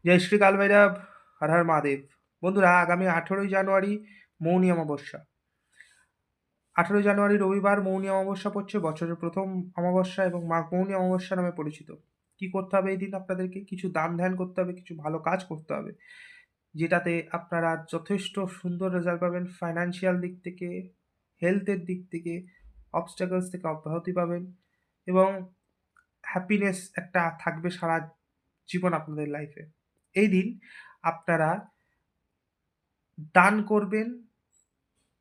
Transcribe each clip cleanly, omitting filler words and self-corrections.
জয় শ্রী কাল ভৈরব, হর হর মহাদেব। বন্ধুরা, আগামী 18ই জানুয়ারি মৌনী অমাবস্যা। 18ই জানুয়ারি রবিবার মৌনী অমাবস্যা পড়ছে, বছরের প্রথম অমাবস্যা এবং মৌনী অমাবস্যা নামে পরিচিত। কি করতে হবে এই দিন? আপনাদেরকে কিছু দান ধ্যান করতে হবে, কিছু ভালো কাজ করতে হবে, যেটাতে আপনারা যথেষ্ট সুন্দর রেজাল্ট পাবেন। ফাইন্যান্সিয়াল দিক থেকে, হেলথের দিক থেকে, অবস্টাকলস থেকে অব্যাহতি পাবেন এবং হ্যাপিনেস একটা থাকবে সারা জীবন আপনাদের লাইফে। এই দিন আপনারা দান করবেন,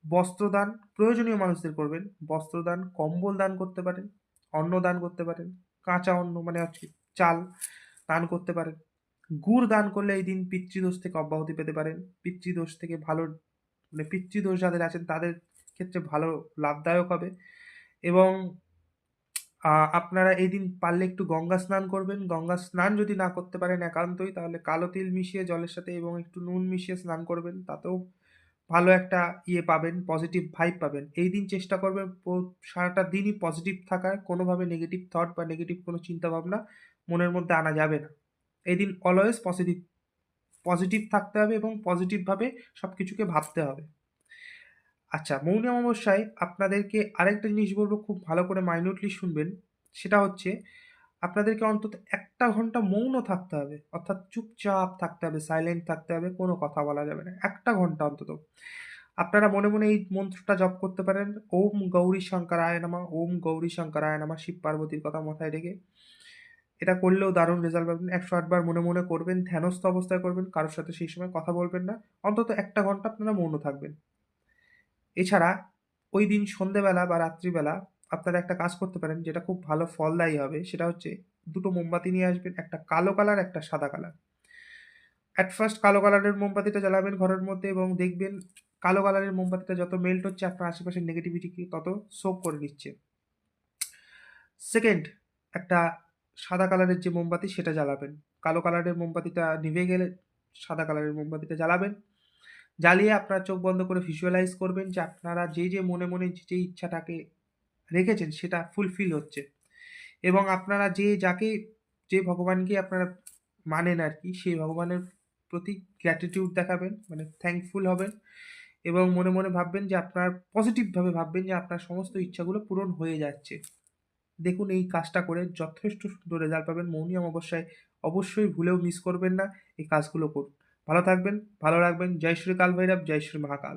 বস্ত্রদান, প্রয়োজনীয় মানুষদের করবেন। বস্ত্রদান, কম্বল দান করতে পারেন, অন্ন দান করতে পারেন, কাঁচা অন্ন মানে হচ্ছে চাল দান করতে পারেন। গুড় দান করলে এই দিন পিতৃদোষ থেকে অব্যাহতি পেতে পারেন। পিতৃদোষ থেকে ভালো, মানে পিতৃদোষ যাদের আছেন তাদের ক্ষেত্রে ভালো লাভদায়ক হবে। এবং আপনারা এই দিন পারলে একটু গঙ্গা স্নান করবেন। গঙ্গা স্নান যদি না করতে পারেন একান্তই, তাহলে কালো তিল মিশিয়ে জলের সাথে এবং একটু নুন মিশিয়ে স্নান করবেন। তাতেও ভালো একটা পাবেন, পজিটিভ ভাইব পাবেন। এই দিন চেষ্টা করবেন সারাটা দিনই পজিটিভ থাকার, কোনোভাবে নেগেটিভ থট বা নেগেটিভ কোনো চিন্তাভাবনা মনের মধ্যে আনা যাবে না। এই দিন অলওয়েজ পজিটিভ পজিটিভ থাকতে হবে এবং পজিটিভভাবে সব কিছুকে ভাবতে হবে। আচ্ছা, মৌনী অমাবস্যায় আপনাদেরকে আরেকটা জিনিস বলবো, খুব ভালো করে মাইনিউটলি শুনবেন। সেটা হচ্ছে আপনাদেরকে অন্তত ১ ঘন্টা মৌন থাকতে হবে। অর্থাৎ চুপচাপ থাকতে হবে, সাইলেন্ট থাকতে হবে, কোনো কথা বলা যাবে না। ১ ঘন্টা অন্তত। আপনারা মনে, মনে এই মন্ত্রটা জপ করতে পারেন। ওম গৌরী শঙ্করায় নমঃ, ওম গৌরী শঙ্করায় নমঃ, শিব পার্বতীর কথা মাথায় রেখে। এটা করলেও দারুণ রেজাল্ট পাবেন। ১০৮ বার মনে, মনে করবেন, ধ্যানস্থ অবস্থায় করবেন। কারো সাথে সেই সময় কথা বলবেন না। অন্তত ১ ঘন্টা আপনারা মৌন থাকবেন। এছাড়া ঐদিন সন্ধ্যেবেলা বা রাত্রিবেলা আপনারা একটা কাজ করতে পারেন, যেটা খুব ভালো ফলদায়ী হবে। সেটা হচ্ছে ২ টো মোমবাতি নিয়ে আসবেন। একটা কালো কালার, একটা সাদা কালার। এট ফার্স্ট কালো কালারের মোমবাতিটা জ্বালাবেন ঘরের মধ্যে এবং দেখবেন কালো কালারের মোমবাতিটা যত মেল্ট হচ্ছে আপনার আশেপাশের নেগেটিভিটিকে তত সোক করে নিচ্ছে। সেকেন্ড, একটা সাদা কালারের যে মোমবাতি সেটা জ্বালাবেন। কালো কালারের মোমবাতিটা নিভে গেলে সাদা কালারের মোমবাতিটা জ্বালাবেন। জ্বালিয়ে আপনারা চোখ বন্ধ করে ভিজুয়ালাইজ করবেন যে আপনারা যে মনে, মনে যে ইচ্ছাটাকে রেখেছেন সেটা ফুলফিল হচ্ছে। এবং আপনারা যে ভগবানকে আপনারা মানেন আরকি, সেই ভগবানের প্রতি গ্র্যাটিটিউড দেখাবেন, মানে থ্যাঙ্কফুল হবেন এবং মনে, মনে ভাববেন যে আপনার পজিটিভভাবে ভাববেন যে আপনার সমস্ত ইচ্ছাগুলো পূরণ হয়ে যাচ্ছে। দেখুন, এই কাজটা করে যথেষ্ট সুন্দর রেজাল্ট পাবেন। মৌনী অমাবস্যায় অবশ্যই ভুলেও মিস করবেন না। এই কাজগুলো করুন। ভালো থাকবেন, ভালো রাখবেন। জয় শ্রী কাল ভৈরব, জয় শ্রী মহাকাল।